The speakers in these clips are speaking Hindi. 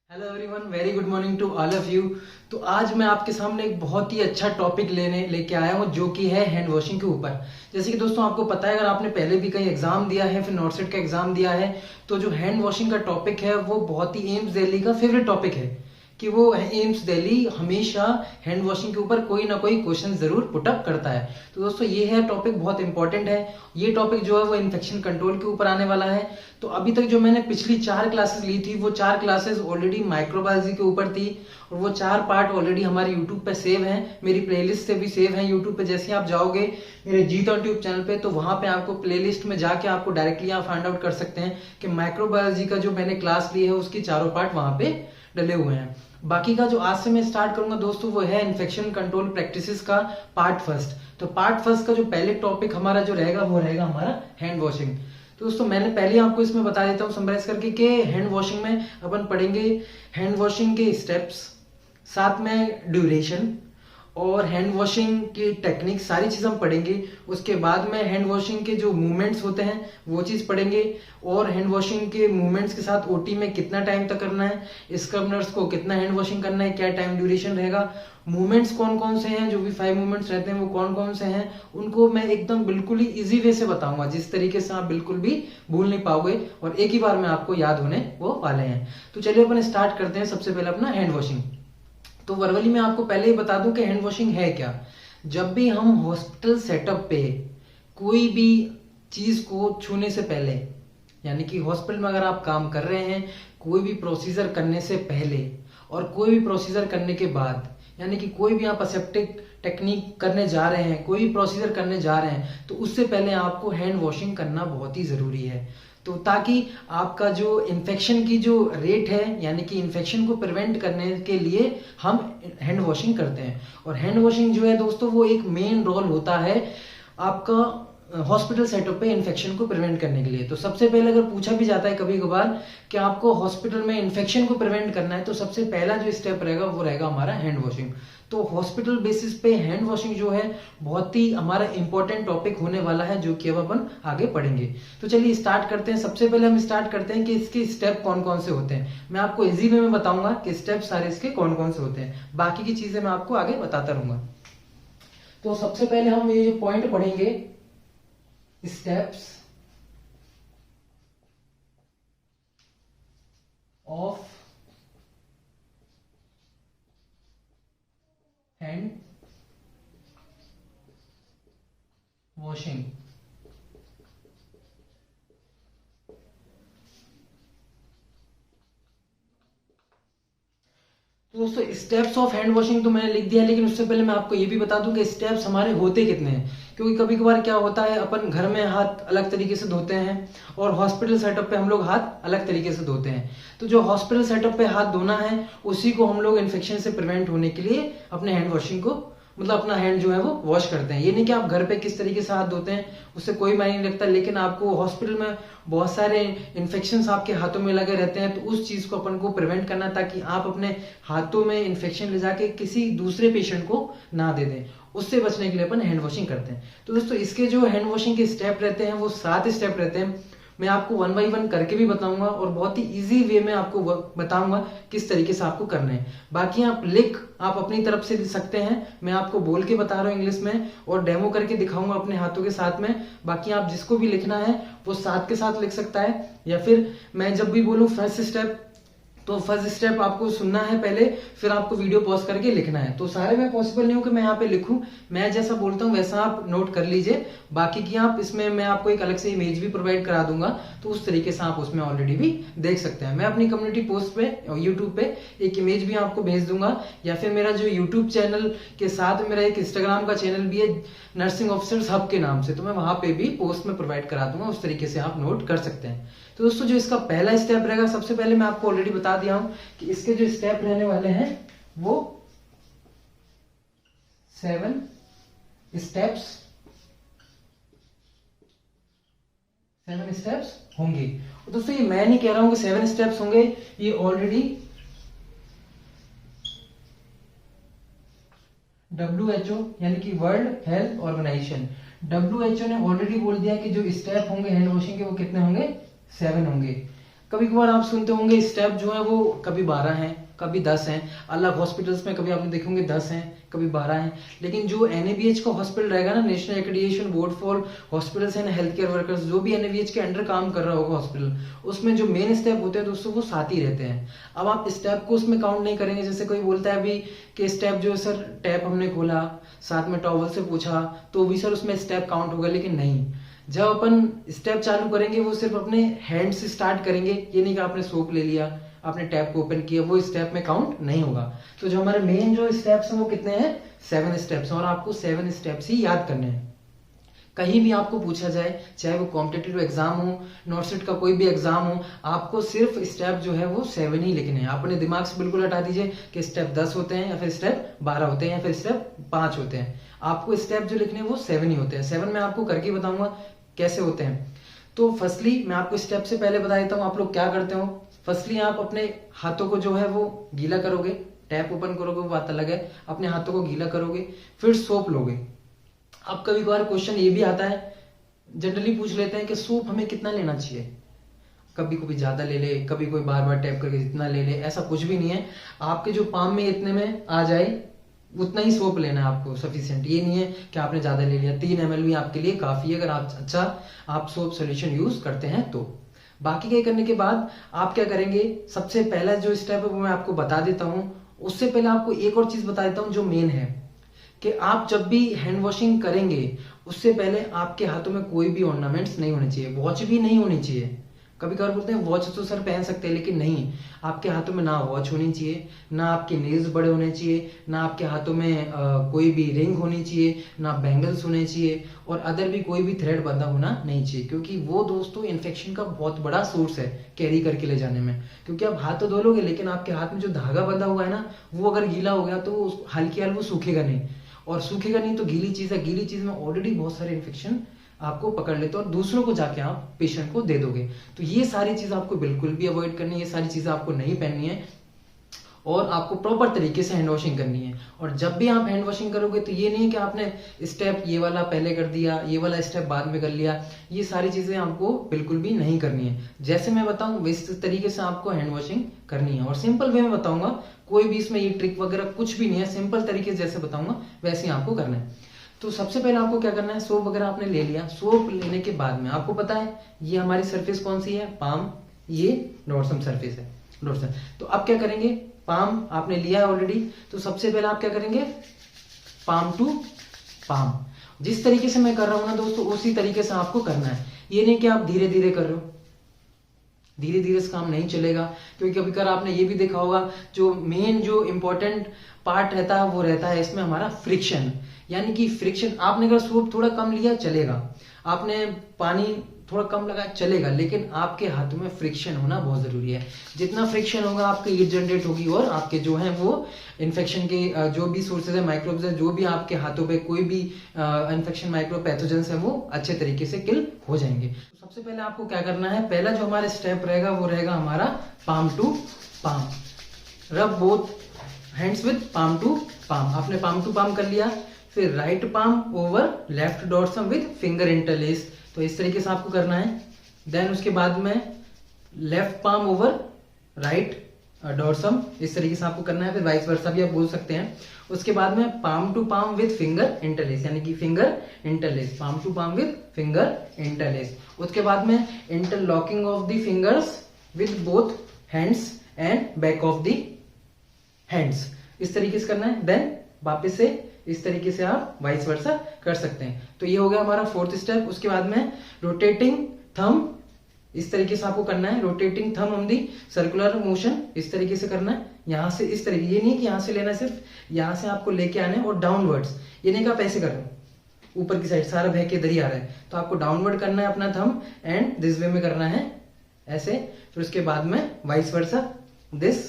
Hello everyone, very good morning to all of you. तो आज मैं आपके सामने एक बहुत ही अच्छा टॉपिक लेके आया हूँ जो कि है हैंड वॉशिंग के ऊपर। जैसे कि दोस्तों आपको पता है, अगर आपने पहले भी कहीं एग्जाम दिया है, फिर नॉर्सेट का एग्जाम दिया है, तो जो हैंड वॉशिंग का टॉपिक है वो बहुत ही एम्स दिल्ली का फेवरेट टॉपिक है कि वो एम्स दिल्ली हमेशा हैंड वॉशिंग के ऊपर कोई ना कोई क्वेश्चन जरूर पुटअप करता है। तो दोस्तों ये है टॉपिक, बहुत इंपॉर्टेंट है। ये टॉपिक जो है वो इन्फेक्शन कंट्रोल के ऊपर आने वाला है। तो अभी तक जो मैंने पिछली 4 क्लासेस ली थी, वो 4 क्लासेस ऑलरेडी माइक्रोबायोलॉजी के ऊपर थी और वो 4 पार्ट ऑलरेडी हमारे यूट्यूब पे सेव हैं, मेरी प्लेलिस्ट से भी सेव हैं यूट्यूब पे। जैसे आप जाओगे मेरे जीत ऑन ट्यूब चैनल पे, तो वहां पे आपको प्लेलिस्ट में जाके आपको डायरेक्टली आप फाइंड आउट कर सकते हैं कि माइक्रोबायोलॉजी का जो मैंने क्लास ली है उसकी चारों पार्ट वहां पे डले हुए हैं। बाकी का जो आज से मैं स्टार्ट करूंगा दोस्तों वो है इन्फेक्शन कंट्रोल प्रैक्टिसेस का पार्ट फर्स्ट। तो पार्ट फर्स्ट का जो पहले टॉपिक हमारा जो रहेगा वो रहेगा हमारा हैंड वॉशिंग। तो दोस्तों मैंने पहले आपको इसमें बता देता हूँ समराइज करके कि हैंड वॉशिंग में अपन पढ़ेंगे हैंड वॉशिंग के स्टेप्स, साथ में ड्यूरेशन और हैंड वॉशिंग की टेक्निक, सारी चीज हम पढ़ेंगे। उसके बाद में हैंड वॉशिंग के जो मूवमेंट्स होते हैं वो चीज पढ़ेंगे और हैंड वॉशिंग के मूवमेंट्स के साथ ओटी में कितना टाइम तक करना है, स्क्रबनर्स को कितना हैंड वॉशिंग करना है, क्या टाइम ड्यूरेशन रहेगा, मूवमेंट्स कौन कौन से हैं, जो भी 5 मूवमेंट्स रहते हैं वो कौन कौन से हैं, उनको मैं एकदम बिल्कुल ही इजी वे से बताऊंगा जिस तरीके से आप बिल्कुल भी भूल नहीं पाओगे और एक ही बार में आपको याद होने वो वाले हैं। तो चलिए अपन स्टार्ट करते हैं सबसे पहले अपना हैंड वॉशिंग। तो वर्बली मैं आपको पहले ही बता दूं कि हैंड वॉशिंग है क्या। जब भी हम हॉस्पिटल सेटअप पे कोई भी चीज को छूने से पहले, यानी कि हॉस्पिटल में अगर आप काम कर रहे हैं, कोई भी प्रोसीजर करने से पहले और कोई भी प्रोसीजर करने के बाद, यानी कि कोई भी आप असेप्टिक टेक्निक करने जा रहे हैं, कोई भी प्रोसीजर करने जा रहे हैं, तो उससे पहले आपको हैंड वॉशिंग करना बहुत ही जरूरी है। तो ताकि आपका जो इन्फेक्शन की जो रेट है, यानी कि इन्फेक्शन को प्रिवेंट करने के लिए हम हैंड वॉशिंग करते हैं। और हैंड वॉशिंग जो है दोस्तों वो एक मेन रोल होता है आपका हॉस्पिटल सेटअप पे इन्फेक्शन को प्रिवेंट करने के लिए। तो सबसे पहले अगर पूछा भी जाता है कभी कभार कि आपको हॉस्पिटल में इन्फेक्शन को प्रिवेंट करना है, तो सबसे पहला जो स्टेप रहेगा वो रहेगा हमारा हैंड वॉशिंग। तो हॉस्पिटल बेसिस पे हैंड वॉशिंग जो है बहुत ही हमारा इंपॉर्टेंट टॉपिक होने वाला है, जो कि अब अपन आगे पढ़ेंगे। तो चलिए स्टार्ट करते हैं। सबसे पहले हम स्टार्ट करते हैं कि इसके स्टेप कौन कौन से होते हैं। मैं आपको इजी वे में बताऊंगा कि स्टेप सारे इसके कौन कौन से होते हैं, बाकी की चीजें मैं आपको आगे बताता रहूंगा। तो सबसे पहले हम ये जो पॉइंट पढ़ेंगे, steps of hand washing। तो दोस्तों स्टेप्स ऑफ हैंड वॉशिंग तो मैंने लिख दिया, लेकिन उससे पहले मैं आपको ये भी बता दूं कि स्टेप्स हमारे होते कितने हैं। क्योंकि कभी कभार क्या होता है, अपन घर में हाथ अलग तरीके से धोते हैं और हॉस्पिटल सेटअप पे हम लोग हाथ अलग तरीके से धोते हैं। तो जो हॉस्पिटल सेटअप पे हाथ धोना है उसी को हम लोग इन्फेक्शन से प्रिवेंट होने के लिए अपने हैंड वॉशिंग को, मतलब अपना हैंड जो है वो वॉश करते हैं। ये नहीं कि आप घर पे किस तरीके से हाथ धोते हैं उससे कोई मायने नहीं रखता, लेकिन आपको हॉस्पिटल में बहुत सारे इन्फेक्शंस आपके हाथों में लगे रहते हैं, तो उस चीज को अपन को प्रिवेंट करना, ताकि आप अपने हाथों में इन्फेक्शन ले जाके किसी दूसरे पेशेंट को ना दे दें, उससे बचने के लिए अपन हैंड वॉशिंग करते हैं। तो दोस्तों इसके जो हैंड वॉशिंग के स्टेप रहते हैं वो 7 स्टेप रहते हैं। मैं आपको 1 बाई 1 करके भी बताऊंगा और बहुत ही इजी वे में आपको बताऊंगा किस तरीके से आपको करना है। बाकी आप अपनी तरफ से लिख सकते हैं, मैं आपको बोल के बता रहा हूँ इंग्लिश में और डेमो करके दिखाऊंगा अपने हाथों के साथ में। बाकी आप जिसको भी लिखना है वो साथ के साथ लिख सकता है, या फिर मैं जब भी बोलूँ फर्स्ट स्टेप, तो फर्स्ट स्टेप आपको सुनना है पहले, फिर आपको वीडियो पॉज करके लिखना है। तो सारे में पॉसिबल नहीं हो कि मैं यहाँ पे लिखूं, मैं जैसा बोलता हूँ वैसा आप नोट कर लीजिए। बाकी की आप इसमें मैं आपको एक अलग से इमेज भी प्रोवाइड करा दूंगा, तो उस तरीके से आप उसमें ऑलरेडी भी देख सकते हैं। मैं अपनी कम्युनिटी पोस्ट पे और यूट्यूब पे एक इमेज भी आपको भेज दूंगा, या फिर मेरा जो यूट्यूब चैनल के साथ मेरा एक इंस्टाग्राम का चैनल भी है नर्सिंग ऑफिसर्स हब के नाम से, तो मैं वहां पे भी पोस्ट में प्रोवाइड करा दूंगा, उस तरीके से आप नोट कर सकते हैं। तो दोस्तों जो इसका पहला स्टेप रहेगा, सबसे पहले मैं आपको ऑलरेडी बता दिया हूं कि इसके जो स्टेप रहने वाले हैं वो 7 स्टेप्स होंगे। तो दोस्तों ये मैं नहीं कह रहा हूं कि 7 स्टेप्स होंगे, ये ऑलरेडी WHO यानी कि वर्ल्ड हेल्थ ऑर्गेनाइजेशन, WHO ने ऑलरेडी बोल दिया कि जो स्टेप होंगे हैंड वॉशिंग के वो कितने होंगे, 7 होंगे। कभी कभार आप सुनते होंगे स्टेप जो है वो कभी 12 हैं, कभी 10 हैं। अलग हॉस्पिटल्स में कभी आपने देखेंगे 10 हैं, कभी 12 हैं। लेकिन जो NABH का हॉस्पिटल रहेगा ना, national accreditation board for hospitals and health care workers, जो भी NABH के अंडर काम कर रहा होगा हॉस्पिटल, उसमें जो मेन स्टेप होते हैं दोस्तों वो 7 ही रहते हैं। अब आप स्टेप को उसमें काउंट नहीं करेंगे। जैसे कोई बोलता है अभी कि स्टेप जो है सर टैप हमने खोला, साथ में टॉवल से पूछा, तो भी सर उसमें स्टेप काउंट होगा। लेकिन नहीं, जब अपन स्टेप चालू करेंगे वो सिर्फ अपने हैंड से स्टार्ट करेंगे। ये नहीं कि आपने सोप ले लिया, आपने टैप को ओपन किया, वो स्टेप में काउंट नहीं होगा। तो जो हमारे मेन जो स्टेप्स हैं वो कितने हैं? 7 स्टेप्स, और आपको 7 स्टेप्स ही याद करने हैं। कहीं भी आपको पूछा जाए, चाहे वो कॉम्पिटिटिव एग्जाम हो, नॉर्सेट का कोई भी एग्जाम हो, आपको सिर्फ स्टेप जो है वो 7 ही लिखने हैं। अपने दिमाग से बिल्कुल हटा दीजिए कि स्टेप 10 होते हैं या फिर स्टेप 12 होते हैं या फिर स्टेप 5 होते हैं। आपको स्टेप जो लिखने हैं वो 7 ही होते हैं। 7 मैं आपको करके बताऊंगा कैसे होते हैं। तो फर्स्टली मैं आपको स्टेप से पहले बता देता हूँ आप लोग क्या करते हो। फर्स्टली आप अपने हाथों को जो है वो गीला करोगे, टैप ओपन करोगे वो बात अलग है, अपने हाथों को गीला करोगे, फिर सोप लोगे। अब कभी कभार क्वेश्चन ये भी आता है, जनरली पूछ लेते हैं कि सोप हमें कितना लेना चाहिए। कभी कभी ज्यादा ले ले, कभी कोई बार बार टैप करके जितना ले ले, ऐसा कुछ भी नहीं है। आपके जो पाम में इतने में आ जाए उतना ही सोप लेना है आपको, सफिशिएंट। ये नहीं है कि आपने ज्यादा ले लिया। 3 ml भी आपके लिए काफी है अगर आप अच्छा आप सोप सोल्यूशन यूज करते हैं तो। बाकी क्या करने के बाद आप क्या करेंगे, सबसे पहला जो स्टेप है वो मैं आपको बता देता हूं। उससे पहले आपको एक और चीज बता देता हूं जो मेन है, कि आप जब भी हैंड वॉशिंग करेंगे उससे पहले आपके हाथों में कोई भी ऑर्नामेंट्स नहीं होने चाहिए, वॉच भी नहीं होनी चाहिए। कभी कभार बोलते हैं वॉच तो सर पहन सकते हैं, लेकिन नहीं, आपके हाथों में ना वॉच होनी चाहिए, ना आपके नेल्स बड़े होने चाहिए, ना आपके हाथों में कोई भी रिंग होनी चाहिए, ना बैंगल्स होने चाहिए, और अदर भी कोई भी थ्रेड बंधा होना नहीं चाहिए। क्योंकि वो दोस्तों इन्फेक्शन का बहुत बड़ा सोर्स है कैरी करके ले जाने में। क्योंकि आप हाथ तो धो लोगे, लेकिन आपके हाथ में जो धागा बंधा हुआ है ना, वो अगर गीला हो गया तो हल्की हाल वो सूखेगा नहीं, और सूखेगा नहीं तो गीली चीज है, गीली चीज में ऑलरेडी बहुत सारे इन्फेक्शन आपको पकड़ लेते हो और दूसरों को जाके आप पेशेंट को दे दोगे। तो ये सारी चीज आपको बिल्कुल भी अवॉइड करनी है, ये सारी चीजें आपको नहीं पहननी है, और आपको प्रॉपर तरीके से हैंड वॉशिंग करनी है। और जब भी आप हैंड वॉशिंग करोगे तो ये नहीं है कि आपने स्टेप ये वाला पहले कर दिया, ये वाला स्टेप बाद में कर लिया। ये सारी चीजें आपको बिल्कुल भी नहीं करनी है। जैसे मैं बताऊं इस तरीके से आपको हैंड वॉशिंग करनी है, और सिंपल वे में बताऊंगा, कोई भी इसमें ये ट्रिक वगैरह कुछ भी नहीं है, सिंपल तरीके से जैसे बताऊंगा वैसे ही आपको करना है। तो सबसे पहले आपको क्या करना है, सोप वगैरह आपने ले लिया। सोप लेने के बाद में आपको पता है ये हमारी सरफेस कौन सी है, पाम, ये डॉर्सम सरफेस है, डॉर्सम। तो अब क्या करेंगे, पाम आपने लिया है ऑलरेडी, तो सबसे पहले आप क्या करेंगे, पाम टू पाम। जिस तरीके से मैं कर रहा हूं ना दोस्तों, उसी तरीके से आपको करना है। ये नहीं कि आप धीरे धीरे कर रहे हो, धीरे धीरे से काम नहीं चलेगा। क्योंकि कभी कभार आपने ये भी देखा होगा, जो मेन जो इंपॉर्टेंट पार्ट रहता है वो रहता है इसमें हमारा फ्रिक्शन। यानी कि फ्रिक्शन, आपने अगर सोप थोड़ा कम लिया चलेगा, आपने पानी थोड़ा कम लगा चलेगा, लेकिन आपके हाथों में फ्रिक्शन होना बहुत जरूरी है। जितना फ्रिक्शन होगा आपकी हीट जनरेट होगी, और आपके जो है वो इन्फेक्शन के जो भी सोर्सेज है, माइक्रोब्स है, जो भी आपके हाथों पे कोई भी इन्फेक्शन माइक्रो पैथोजेंस है, वो अच्छे तरीके से किल हो जाएंगे। तो सबसे पहले आपको क्या करना है, पहला जो हमारा स्टेप रहेगा वो रहेगा हमारा palm to palm. Rub both hands with palm to palm. आपने पाम टू पाम कर लिया, फिर right palm over left dorsum with finger interlace, तो इस तरीके से आपको करना है। देन उसके बाद में left palm over right dorsum, इस तरीके से आपको करना है। फिर वाइस वर्सा भी आप बोल सकते हैं। उसके बाद में palm to palm with finger interlace, यानी कि finger interlace, palm to palm with finger interlace. उसके बाद में interlocking of the fingers with both hands and back of the hands, इस तरीके से करना है। देन वापस से इस तरीके से आप वाइस वर्सा कर सकते हैं। तो ये हो गया हमारा 4th स्टेप। उसके बाद में रोटेटिंग थंब, इस तरीके से आपको करना है। Rotating thumb on the circular motion, इस तरीके से करना है। यहां से इस तरीके, ये नहीं कि यहां से लेना, सिर्फ यहां से आपको लेके आना है और डाउनवर्ड्स। ये नहीं कि आप ऐसे कर रहे हो ऊपर की साइड, सारा बह के इधर ही आ रहा है, तो आपको डाउनवर्ड करना है अपना थंब, एंड दिस वे में करना है ऐसे। फिर उसके बाद में वाइस वर्सा दिस।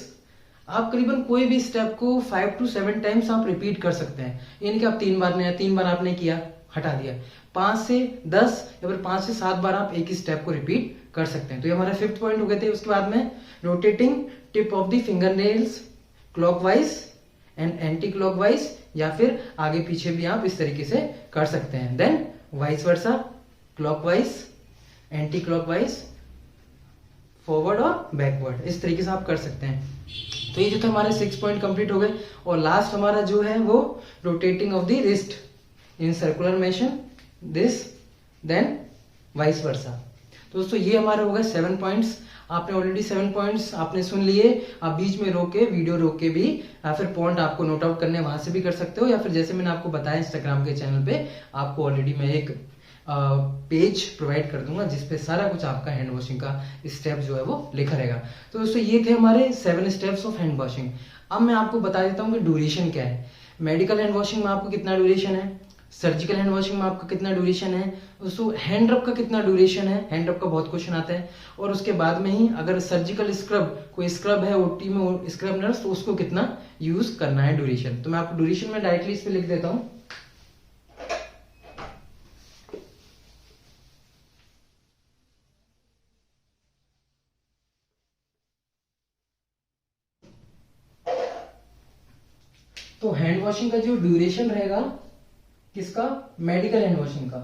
आप करीबन कोई भी स्टेप को 5 to 7 टाइम्स आप रिपीट कर सकते हैं। यानी कि आप 3 बार नहीं, 3 बार आपने किया, हटा दिया, 5 से 10 या फिर 5 से 7 बार आप एक ही स्टेप को रिपीट कर सकते हैं। तो ये हमारा 5th पॉइंट हो गए थे। उसके बाद में rotating tip of the finger nails clockwise and anti clockwise, या फिर आगे पीछे भी आप इस तरीके से कर सकते हैं। Then vice versa, clockwise, anti clockwise forward और बैकवर्ड, इस तरीके से आप कर सकते हैं। तो ये जो थे हमारे 6 पॉइंट कंप्लीट हो गए। और लास्ट हमारा जो है वो rotating of the wrist in circular motion, this then vice versa. तो दोस्तों ये हमारे हो गए 7 पॉइंट्स। आपने ऑलरेडी 7 पॉइंट्स आपने सुन लिए। आप बीच में रोक के वीडियो रोक के भी या फिर पॉइंट आपको नोट आउट करने वहां से भी कर सकते हो, या फिर जैसे मैंने आपको बताया इंस्टाग्राम के चैनल पे आपको ऑलरेडी मैं एक पेज प्रोवाइड कर दूंगा जिसपे सारा कुछ आपका हैंड वॉशिंग का स्टेप जो है वो लिखा रहेगा। तो दोस्तों ये थे हमारे 7 स्टेप्स ऑफ हैंड वॉशिंग। अब मैं आपको बता देता हूँ कि ड्यूरेशन क्या है। मेडिकल हैंड वॉशिंग में आपको कितना ड्यूरेशन है, सर्जिकल हैंड वॉशिंग में आपका कितना ड्यूरेशन है, दोस्तों हैंड रब का कितना ड्यूरेशन है, हैंड रब का बहुत क्वेश्चन आता है। और उसके बाद में ही अगर सर्जिकल स्क्रब, कोई स्क्रब है ओटी में स्क्रब नर्स, तो उसको कितना यूज करना है ड्यूरेशन। तो मैं आपको ड्यूरेशन में डायरेक्टली इस पे लिख देता हूं। तो हैंड वॉशिंग का जो ड्यूरेशन रहेगा किसका, मेडिकल हैंड वॉशिंग का,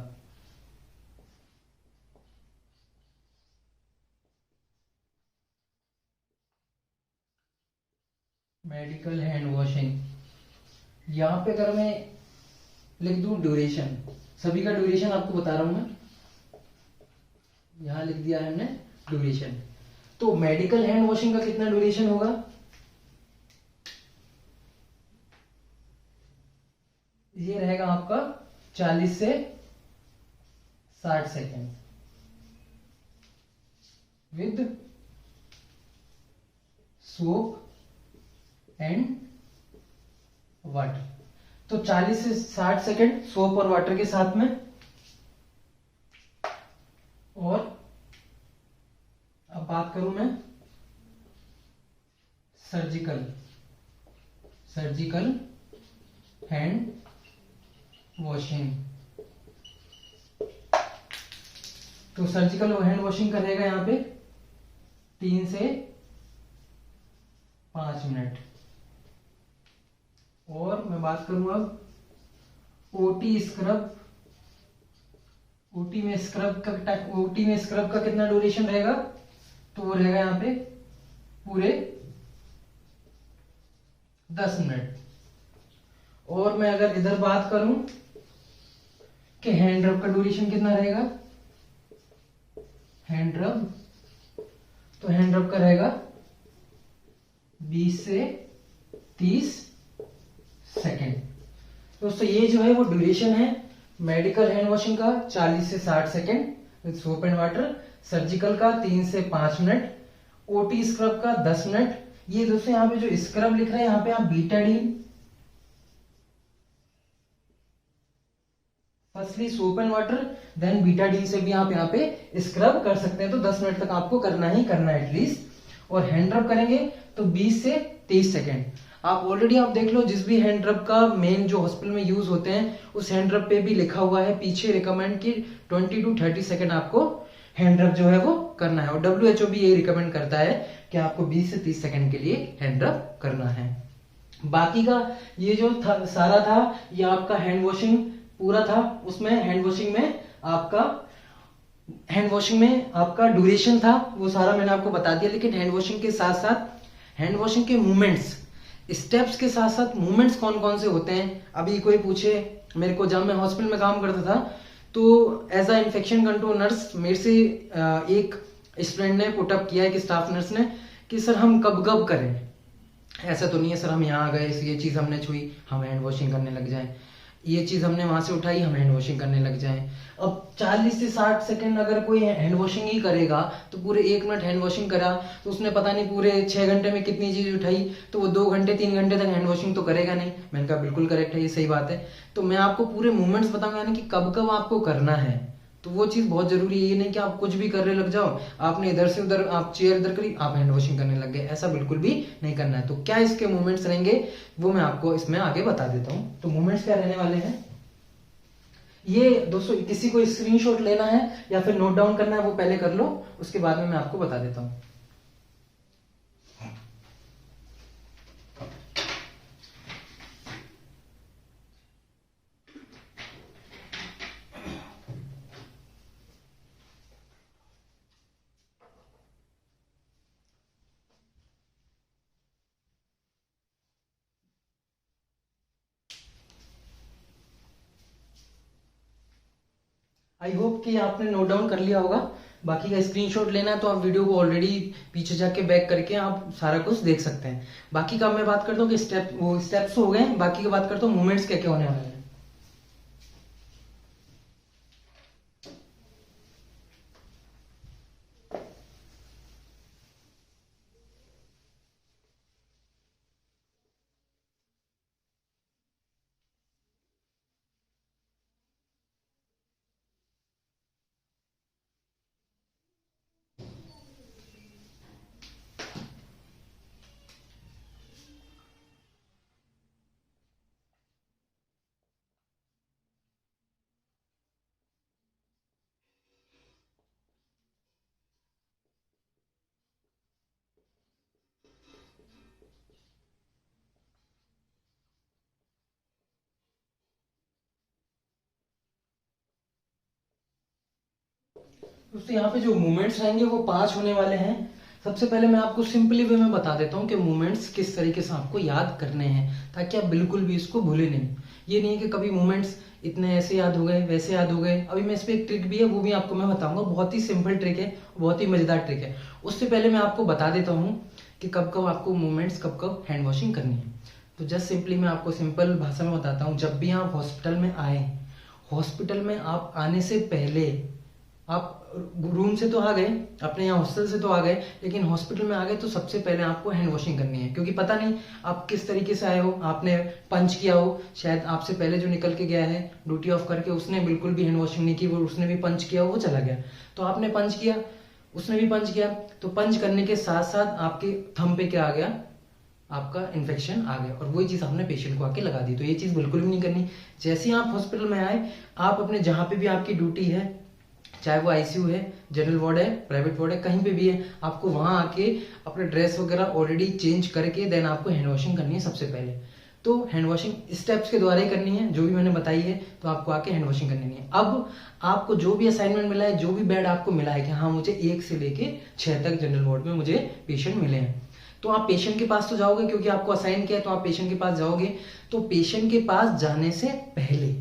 मेडिकल हैंड वॉशिंग। यहां पे अगर मैं लिख दूं ड्यूरेशन, सभी का ड्यूरेशन आपको बता रहा हूं मैं, यहां लिख दिया है हमने ड्यूरेशन। तो मेडिकल हैंड वॉशिंग का कितना ड्यूरेशन होगा, ये रहेगा आपका 40 से 60 second with soap and water. तो 40 से 60 सेकेंड सोप और वाटर के साथ में। और अब बात करूं मैं सर्जिकल हैंड वॉशिंग। तो सर्जिकल हैंड वॉशिंग का रहेगा यहां पे 3 से 5 मिनट। और मैं बात करूं अब ओटी स्क्रब, ओटी में स्क्रब का कितना ड्यूरेशन रहेगा, तो वो रहेगा यहां पे पूरे 10 मिनट। और मैं अगर इधर बात करूं कि हैंड रब का ड्यूरेशन कितना रहेगा, हैंड रब, तो हैंड रब का रहेगा 20 से 30 सेकेंड। दोस्तों ये जो है वो ड्यूरेशन है मेडिकल हैंड वॉशिंग का 40 से 60 second with soap and water, surgical का 3 से 5 मिनट, ओटी स्क्रब का 10 मिनट। ये दोस्तों यहाँ पे जो स्क्रब लिख रहे हैं यहाँ पे आप betadine, firstly soap and water then betadine से भी आप यहाँ पे स्क्रब कर सकते हैं। तो 10 मिनट तक आपको करना ही करना है एटलीस्ट। और हैंड रब करेंगे तो 20 से 30 सेकेंड। आप ऑलरेडी आप देख लो जिस भी हैंड रब का मेन जो हॉस्पिटल में यूज होते हैं उस हैंड रब पे भी लिखा हुआ है पीछे रिकमेंड की 20 to 30 सेकेंड आपको हैंड रब जो है वो करना है। और WHO भी यही रिकमेंड करता है कि आपको 20 से 30 सेकेंड के लिए हैंड रब करना है। बाकी का ये जो सारा था ये आपका हैंड वॉशिंग पूरा था। उसमें हैंड वॉशिंग में आपका ड्यूरेशन था वो सारा मैंने आपको बता दिया। लेकिन हैंड वॉशिंग के साथ साथ हैंड वॉशिंग के मूवमेंट्स, स्टेप्स के साथ साथ मूवमेंट्स कौन कौन से होते हैं। अभी कोई पूछे मेरे को, जब मैं हॉस्पिटल में काम करता था तो as a infection control nurse मेरे से एक स्टूडेंट ने पुटअप किया है कि स्टाफ नर्स ने कि सर हम कब कब करें। ऐसा तो नहीं है सर हम यहाँ आ गए ये चीज हमने छुई हम हैंड वॉशिंग करने लग जाएं, ये चीज हमने वहां से उठाई हम हैंड वॉशिंग करने लग जाएं। अब 40 से 60 सेकंड अगर कोई हैंड वॉशिंग ही करेगा तो पूरे 1 मिनट हैंड वॉशिंग करा तो उसने पता नहीं पूरे 6 घंटे में कितनी चीज उठाई, तो वो 2 घंटे 3 घंटे तक हैंड वॉशिंग तो करेगा नहीं। मैंने कहा बिल्कुल करेक्ट है, ये सही बात है। तो मैं आपको पूरे मूवमेंट्स बताऊंगा यानी कि कब कब आपको करना है। तो वो चीज बहुत जरूरी है। ये नहीं कि आप कुछ भी करने लग जाओ, आपने इधर से उधर आप चेयर इधर करी आप हैंड वॉशिंग करने लग गए, ऐसा बिल्कुल भी नहीं करना है। तो क्या इसके मूवमेंट्स रहेंगे वो मैं आपको इसमें आगे बता देता हूँ। तो मूवमेंट्स क्या रहने वाले हैं ये दोस्तों, किसी को स्क्रीनशॉट लेना है या फिर नोट डाउन करना है वो पहले कर लो, उसके बाद में मैं आपको बता देता हूं। आई होप कि आपने नोट डाउन कर लिया होगा। बाकी का स्क्रीनशॉट लेना है तो आप वीडियो को ऑलरेडी पीछे जाके बैक करके आप सारा कुछ देख सकते हैं। बाकी का मैं बात करता हूँ कि स्टेप्स हो गए, बाकी की बात करता हूँ मूवमेंट्स क्या क्या होने वाले हैं। दोस्तों यहाँ पे जो मूवमेंट्स रहेंगे वो 5 होने वाले हैं। सबसे पहले मैं आपको सिंपली वे में बता देता हूँ कि मूवमेंट्स किस तरीके से आपको याद करने हैं, ताकि आप बिल्कुल भी इसको भूले नहीं। ये नहीं है कि कभी मूवमेंट्स इतने ऐसे याद हो गए वैसे याद हो गए। अभी मैं इस पर एक ट्रिक भी है, वो भी आपको मैं बताऊंगा। बहुत ही सिंपल ट्रिक है, बहुत ही मजेदार ट्रिक है। उससे पहले मैं आपको बता देता हूँ कि कब कब आपको मूवमेंट्स, कब कब हैंड वॉशिंग करनी है। तो जस्ट सिंपली मैं आपको सिंपल भाषा में बताता हूँ। जब भी आप हॉस्पिटल में आए, हॉस्पिटल में आप आने से पहले आप रूम से तो आ गए, अपने यहाँ हॉस्टल से तो आ गए, लेकिन हॉस्पिटल में आ गए तो सबसे पहले आपको हैंड वॉशिंग करनी है। क्योंकि पता नहीं आप किस तरीके से आए हो, आपने पंच किया हो, शायद आपसे पहले जो निकल के गया है ड्यूटी ऑफ करके, उसने बिल्कुल भी हैंड वॉशिंग नहीं की, वो उसने भी पंच किया, वो चला गया। तो आपने पंच किया, उसने भी पंच किया, तो पंच करने के साथ साथ आपके थंब पे क्या आ गया, आपका इन्फेक्शन आ गया, और वही चीज आपने पेशेंट को आके लगा दी। तो ये चीज बिल्कुल भी नहीं करनी। जैसे ही आप हॉस्पिटल में आए, आप अपने जहां पे भी आपकी ड्यूटी है, चाहे वो आईसीयू है, जनरल वार्ड है, प्राइवेट वार्ड है, कहीं पे भी है, आपको वहां आके अपने ड्रेस वगैरह ऑलरेडी चेंज करके देन आपको हैंड वॉशिंग करनी है सबसे पहले। तो हैंड वॉशिंग स्टेप्स के द्वारा ही करनी है, जो भी मैंने बताई है। तो आपको आके हैंड वॉशिंग करनी है। अब आपको जो भी असाइनमेंट मिला है, जो भी बेड आपको मिला है कि हाँ मुझे 1 से लेके 6 तक जनरल वार्ड में मुझे पेशेंट मिले हैं, तो आप पेशेंट के पास तो जाओगे, क्योंकि आपको असाइन किया है तो आप पेशेंट के पास जाओगे। तो पेशेंट के पास जाने से पहले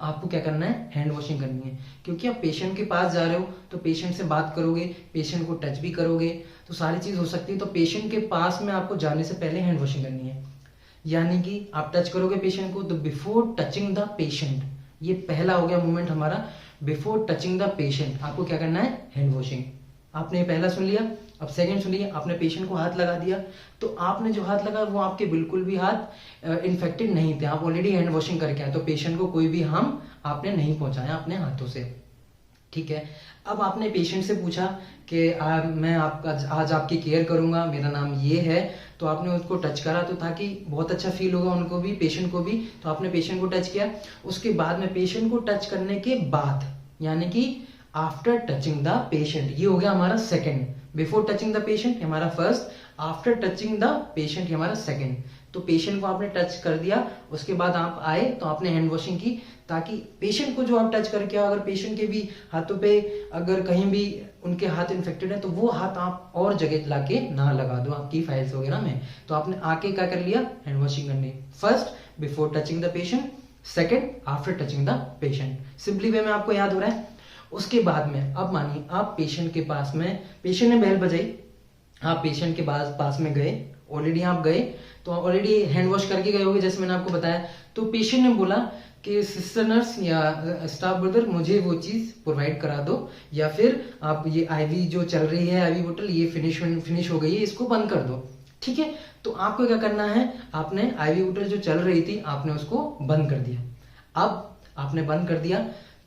आपको क्या करना है, हैंड वॉशिंग करनी है। क्योंकि आप पेशेंट के पास जा रहे हो तो पेशेंट से बात करोगे, पेशेंट को टच भी करोगे, तो सारी चीज हो सकती है। तो पेशेंट के पास में आपको जाने से पहले हैंड वॉशिंग करनी है। यानी कि आप टच करोगे पेशेंट को, तो बिफोर टचिंग द पेशेंट, ये पहला हो गया मूवमेंट हमारा। बिफोर टचिंग द पेशेंट आपको क्या करना है, हैंड वॉशिंग। आपने ये पहला सुन लिया। अब सेकंड सुनिए, आपने पेशेंट को हाथ लगा दिया, तो आपने जो हाथ लगाया वो आपके बिल्कुल भी हाथ इन्फेक्टेड नहीं थे, आप ऑलरेडी हैंड वॉशिंग करके आए, तो पेशेंट को कोई भी हार्म आपने नहीं पहुंचाया अपने हाथों से। ठीक है। अब आपने पेशेंट से पूछा कि मैं आपका आज आपकी केयर करूंगा, मेरा नाम ये है, तो आपने उसको टच करा, तो ताकि बहुत अच्छा फील होगा उनको भी, पेशेंट को भी, तो आपने पेशेंट को टच किया। उसके बाद में पेशेंट को टच करने के बाद, यानी कि आफ्टर टचिंग द पेशेंट, ये हो गया हमारा second. Before touching the patient हमारा first, after touching the patient हमारा सेकंड। तो पेशेंट को आपने टच कर दिया, उसके बाद आप आए तो आपने हैंड वॉशिंग की, ताकि पेशेंट को जो आप टच करके आओ, अगर पेशेंट के भी हाथों पे अगर कहीं भी उनके हाथ इन्फेक्टेड है, तो वो हाथ आप और जगह लाके ना लगा दो आपकी फाइल्स वगैरह में। तो आपने आके क्या कर लिया, हैंड वॉशिंग करनी। First before touching the patient, second after touching the patient. Simply way में आपको याद हो रहा है। उसके बाद में अब मानिए आप पेशेंट के पास में, पेशेंट ने बेल बजाई, आप पेशेंट के पास में गए, ऑलरेडी आप गए, तो ऑलरेडी हैंड वॉश करके गए होगे जैसे मैंने आपको बताया। तो पेशेंट ने बोला कि सिस्टर नर्स या स्टाफ ब्रदर मुझे वो चीज प्रोवाइड करा दो, या फिर आप ये आईवी जो चल रही है, आईवी बोतल ये फिनिश हो गई है, इसको बंद कर दो। ठीक है। तो आपको क्या करना है, आपने आईवी बोतल जो चल रही थी आपने उसको बंद कर दिया। अब आपने बंद कर दिया,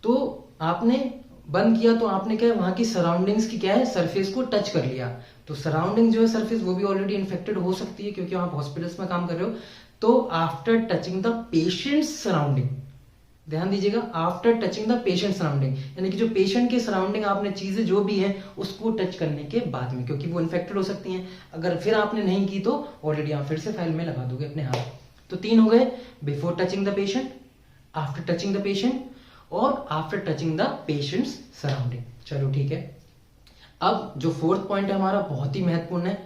तो आपने बंद किया, तो आपने क्या, वहां की सराउंडिंग्स की क्या है, सरफेस को टच कर लिया। तो सराउंडिंग जो है सरफेस, वो भी ऑलरेडी इन्फेक्टेड हो सकती है, क्योंकि आप हॉस्पिटल्स में काम कर रहे हो। तो after touching the patient surrounding, ध्यान दीजिएगा, after touching the patient surrounding, यानी कि जो पेशेंट के सराउंडिंग आपने चीजें जो भी है उसको टच करने के बाद में, क्योंकि वो इन्फेक्टेड हो सकती हैं। अगर फिर आपने नहीं की तो ऑलरेडी आप फिर से फाइल में लगा दोगे अपने हाथ। तो 3 हो गए, before touching the patient, after touching the patient, और after touching the patient's surrounding. चलो ठीक है। अब जो फोर्थ पॉइंट है हमारा, बहुत ही महत्वपूर्ण है,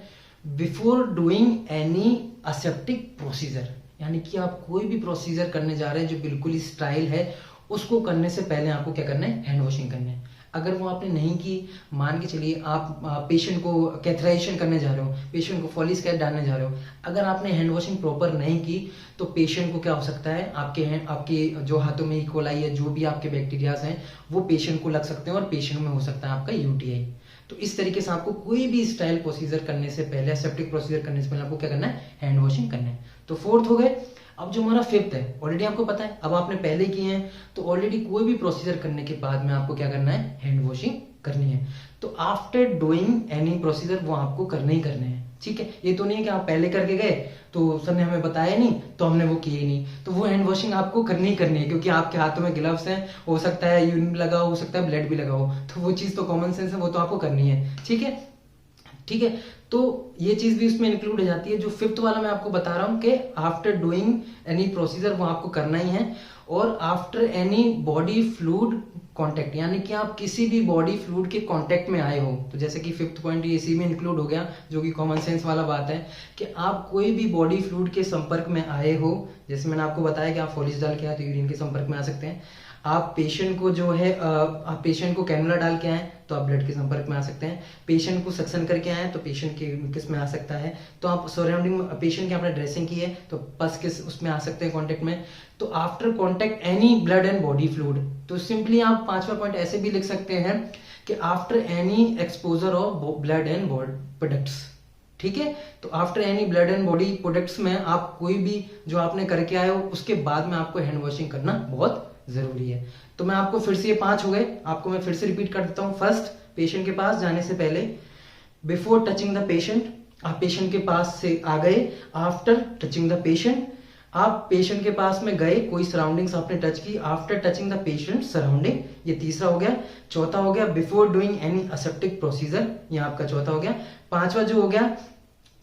before doing any aseptic procedure, यानी कि आप कोई भी प्रोसीजर करने जा रहे हैं जो बिल्कुल ही स्टाइल है, उसको करने से पहले आपको क्या करना है, हैंड वॉशिंग करना है। अगर वो आपने नहीं की, मान के चलिए आप पेशेंट को कैथराइजेशन करने जा रहे हो, पेशेंट को फॉलिस कैथ डालने जा रहे हो, अगर आपने हैंड वॉशिंग प्रॉपर नहीं की तो पेशेंट को क्या हो सकता है, आपके जो हाथों में इकोलाई है, जो भी आपके बैक्टीरियाज हैं वो पेशेंट को लग सकते हैं और पेशेंट में हो सकता है आपका यूटीआई। तो इस तरीके से आपको कोई भी स्टाइल प्रोसीजर करने से पहले, सेप्टिक प्रोसीजर करने से पहले आपको क्या करना है, हैंड वॉशिंग करना है। तो फोर्थ हो गए। अब जो हमारा फिफ्थ है, ऑलरेडी आपको पता है, अब आपने पहले किए हैं, तो ऑलरेडी कोई भी प्रोसीजर करने के बाद में आपको क्या करना है, हैंड वॉशिंग करनी है। तो आफ्टर डूइंग एनी प्रोसीजर वो आपको करने ही करने हैं, ठीक है। ये तो नहीं है कि आप पहले करके गए तो सर ने हमें बताया नहीं तो हमने वो किए नहीं, तो वो हैंड वॉशिंग आपको करनी ही करनी है, क्योंकि आपके हाथों में ग्लव्स हैं, हो सकता है यूरिन लगा हो सकता है ब्लड भी लगा हो, तो वो चीज़ तो कॉमन सेंस है, वो तो आपको करनी है, ठीक है। ठीक है, तो ये चीज भी उसमें इंक्लूड हो जाती है। जो फिफ्थ वाला मैं आपको बता रहा हूं कि आफ्टर डूइंग एनी प्रोसीजर वो आपको करना ही है। और after any body fluid contact, यानी कि आप किसी भी बॉडी फ्लूइड के कांटेक्ट में आए हो, तो जैसे कि फिफ्थ पॉइंट ये इसी में इंक्लूड हो गया, जो कि कॉमन सेंस वाला बात है कि आप कोई भी बॉडी फ्लूइड के संपर्क में आए हो, जैसे मैंने आपको बताया कि आप फॉलिस डाल के आए तो यूरिन के संपर्क में आ सकते हैं, आप पेशेंट को जो है आप पेशेंट को कैनुला डाल के आए तो आप ब्लड के संपर्क में आ सकते हैं, पेशेंट को सक्शन करके आए तो पेशेंट के किस में आ सकता है, तो आप सराउंडिंग पेशेंट की आपने ड्रेसिंग की है तो पस किस उसमें आ सकते हैं कांटेक्ट में। तो after contact any blood and body fluid, तो सिंपली आप पांचवा पॉइंट ऐसे भी लिख सकते हैं कि after any exposure of blood and body products, ठीक है। तो after any blood and body products में आप कोई भी जो आपने करके आए हो उसके बाद में आपको हैंड वॉशिंग करना बहुत जरूरी है। तो मैं आपको फिर से, ये 5 हो गए, आपको मैं फिर से रिपीट कर देता हूं। फर्स्ट, पेशेंट के पास जाने से पहले, बिफोर टचिंग द पेशेंट, आप पेशेंट के पास से आ गए, आफ्टर टचिंग द पेशेंट, आप पेशेंट के पास में गए, कोई सराउंडिंग्स आपने टच की, after touching the patient surrounding, ये तीसरा हो गया। चौथा हो गया before doing any aseptic procedure, ये आपका चौथा हो गया। पांचवा जो हो गया,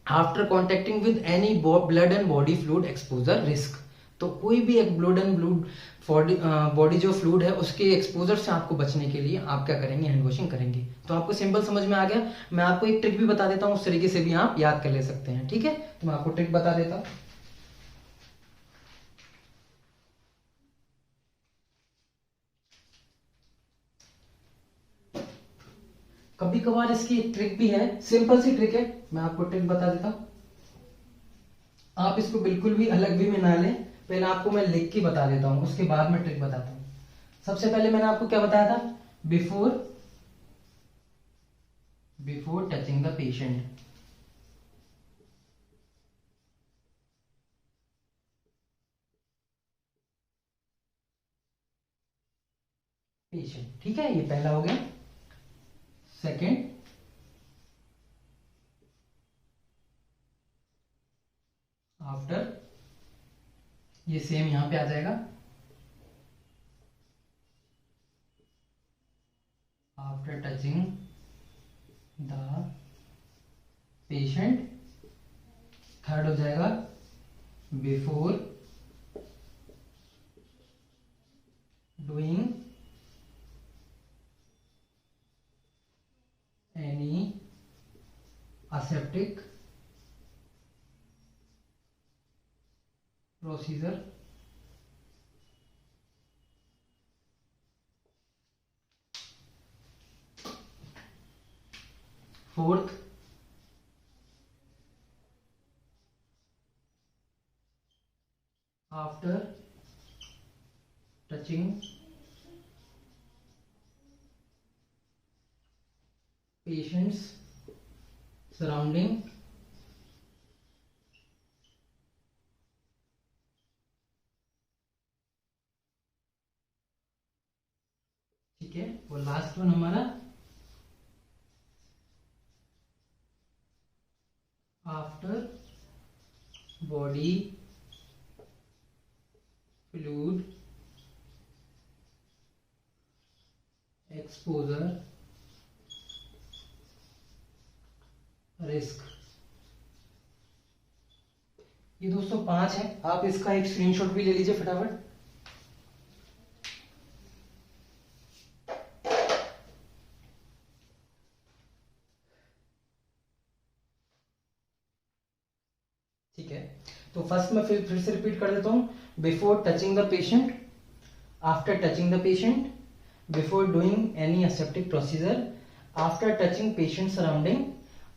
after contacting with any blood and body fluid exposure risk, तो कोई भी एक ब्लड एंड बॉडी जो फ्लूइड है उसके एक्सपोजर से आपको बचने के लिए आप क्या करेंगे, हैंड वॉशिंग करेंगे। तो आपको सिंपल समझ में आ गया। मैं आपको एक ट्रिक भी बता देता हूं, उस तरीके से भी आप याद कर ले सकते हैं, ठीक है। तो मैं आपको ट्रिक बता देता हूं। कभी कभार इसकी एक ट्रिक भी है, सिंपल सी ट्रिक है, मैं आपको ट्रिक बता देता हूं। आप इसको बिल्कुल भी अलग भी में ना लें, पहले आपको मैं लिख के बता देता हूं, उसके बाद मैं ट्रिक बताता हूं। सबसे पहले मैंने आपको क्या बताया था, before before touching the patient, ठीक है, ये पहला हो गया। सेकंड, आफ्टर, ये सेम यहां पे आ जाएगा, after touching the patient. Third हो जाएगा before doing any aseptic procedure. Fourth, after touching patients surrounding, ठीक है। और लास्ट वन हमारा after body fluid exposure risk. ये दोस्तों 5 है, आप इसका एक स्क्रीनशॉट भी ले लीजिए फटाफट। ठीक है, तो फर्स्ट मैं फिर से रिपीट कर देता हूं। Before touching the patient, after touching the patient, before doing any aseptic procedure, after touching patient surrounding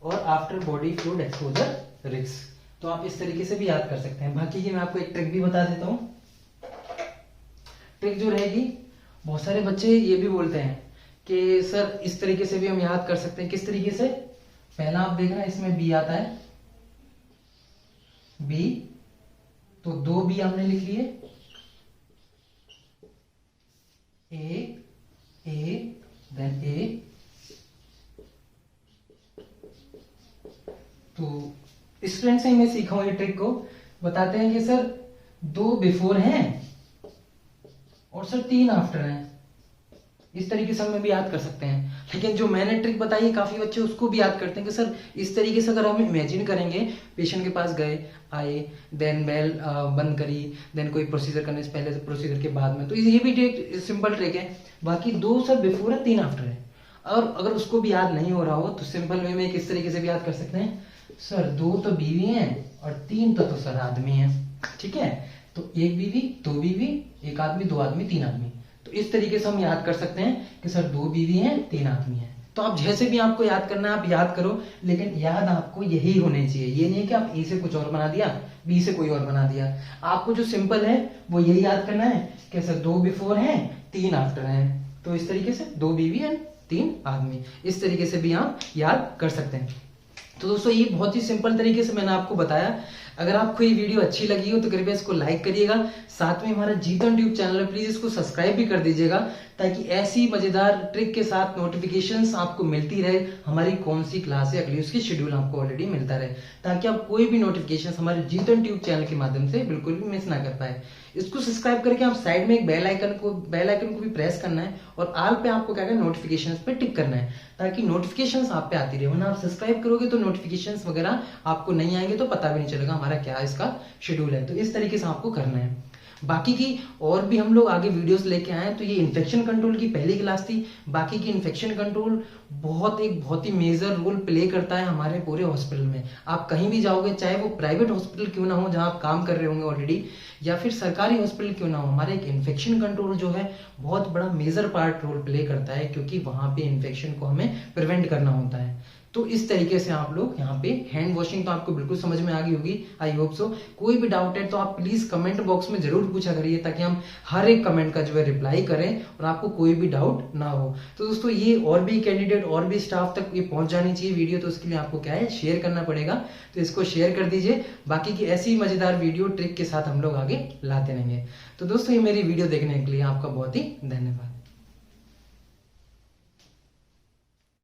और after body fluid exposure risk. तो आप इस तरीके से भी याद कर सकते हैं। बाकी की मैं आपको एक ट्रिक भी बता देता हूं। ट्रिक जो रहेगी, बहुत सारे बच्चे ये भी बोलते हैं कि सर इस तरीके से भी हम याद कर सकते हैं। किस तरीके से? पहला आप देखना, इसमें बी आता है, बी, तो 2 बी हमने लिख लिए, ए देन ए। तो स्टूडेंट से ही मैं सीखा हूं ये ट्रिक को। बताते हैं कि सर 2 बिफोर हैं और सर 3 आफ्टर हैं। इस तरीके से हम भी याद कर सकते हैं। लेकिन जो मैंने ट्रिक बताई है, काफी बच्चे उसको भी याद करते हैं कि सर इस तरीके से अगर हम इमेजिन करेंगे, पेशेंट के पास गए, आए, देन बेल बंद करी, देन कोई प्रोसीजर करने से पहले, प्रोसीजर के बाद में, तो ये भी एक सिंपल ट्रिक है। बाकी 2 सर बिफोर है, 3 आफ्टर है। और अगर उसको भी याद नहीं हो रहा हो तो सिंपल वे में किस तरीके से भी याद कर सकते हैं, सर 2 तो बीवी हैं और 3 तो सर आदमी हैं। ठीक है, तो 1 बीवी, 2 बीवी, 1 आदमी, 2 आदमी, 3 आदमी। तो इस तरीके से हम याद कर सकते हैं कि सर 2 बीवी हैं, 3 आदमी हैं। तो आप जैसे भी आपको याद करना है आप याद करो, लेकिन याद आपको यही होनी चाहिए। ये नहीं कि आप ए से कुछ और बना दिया, बी से कोई और बना दिया। आपको जो सिंपल है वो यही याद करना है कि सर 2 बिफोर हैं, 3 आफ्टर हैं। तो इस तरीके से 2 बीवी एंड 3 आदमी, इस तरीके से भी आप याद कर सकते हैं। तो दोस्तों ये बहुत ही सिंपल तरीके से मैंने आपको बताया। अगर आपको ये वीडियो अच्छी लगी हो तो कृपया इसको लाइक करिएगा। साथ में हमारा जीतन ट्यूब चैनल है, प्लीज इसको सब्सक्राइब भी कर दीजिएगा, ताकि ऐसी मजेदार ट्रिक के साथ नोटिफिकेशंस आपको मिलती रहे। हमारी कौन सी क्लास है अगली, उसकी शेड्यूल आपको ऑलरेडी मिलता रहे, ताकि आप कोई भी नोटिफिकेशन हमारे जीतन ट्यूब चैनल के माध्यम से बिल्कुल भी मिस ना कर पाए। इसको सब्सक्राइब करके आप साइड में एक बेल आइकन को भी प्रेस करना है और ऑल पे आपको क्या करना है, नोटिफिकेशंस पे टिक करना है, ताकि नोटिफिकेशंस आप पे आती रहे। वरना आप सब्सक्राइब करोगे तो नोटिफिकेशंस वगैरह आपको नहीं आएंगे, तो पता भी नहीं चलेगा हमारा क्या इसका शेड्यूल है। तो इस तरीके से आपको करना है। बाकी की और भी हम लोग आगे वीडियोस लेके आए हैं। तो ये इन्फेक्शन कंट्रोल की पहली क्लास थी। बाकी की इन्फेक्शन कंट्रोल बहुत ही मेजर रोल प्ले करता है हमारे पूरे हॉस्पिटल में। आप कहीं भी जाओगे, चाहे वो प्राइवेट हॉस्पिटल क्यों ना हो जहां आप काम कर रहे होंगे ऑलरेडी, या फिर सरकारी हॉस्पिटल क्यों ना हो, हमारे एक इन्फेक्शन कंट्रोल जो है बहुत बड़ा मेजर पार्ट रोल प्ले करता है, क्योंकि वहां पे इन्फेक्शन को हमें प्रिवेंट करना होता है। तो इस तरीके से आप लोग यहाँ पे हैंड वॉशिंग तो आपको बिल्कुल समझ में आ गई होगी, आई होप सो। कोई भी डाउट है तो आप प्लीज कमेंट बॉक्स में जरूर पूछा करिए, ताकि हम हर एक कमेंट का जो है रिप्लाई करें और आपको कोई भी डाउट ना हो। तो दोस्तों ये और भी कैंडिडेट और भी स्टाफ तक ये पहुंच जानी चाहिए वीडियो, तो उसके लिए आपको क्या है, शेयर करना पड़ेगा। तो इसको शेयर कर दीजिए। बाकी की ऐसी मजेदार वीडियो ट्रिक के साथ हम लोग आगे लाते रहेंगे। तो दोस्तों ये मेरी वीडियो देखने के लिए आपका बहुत ही धन्यवाद।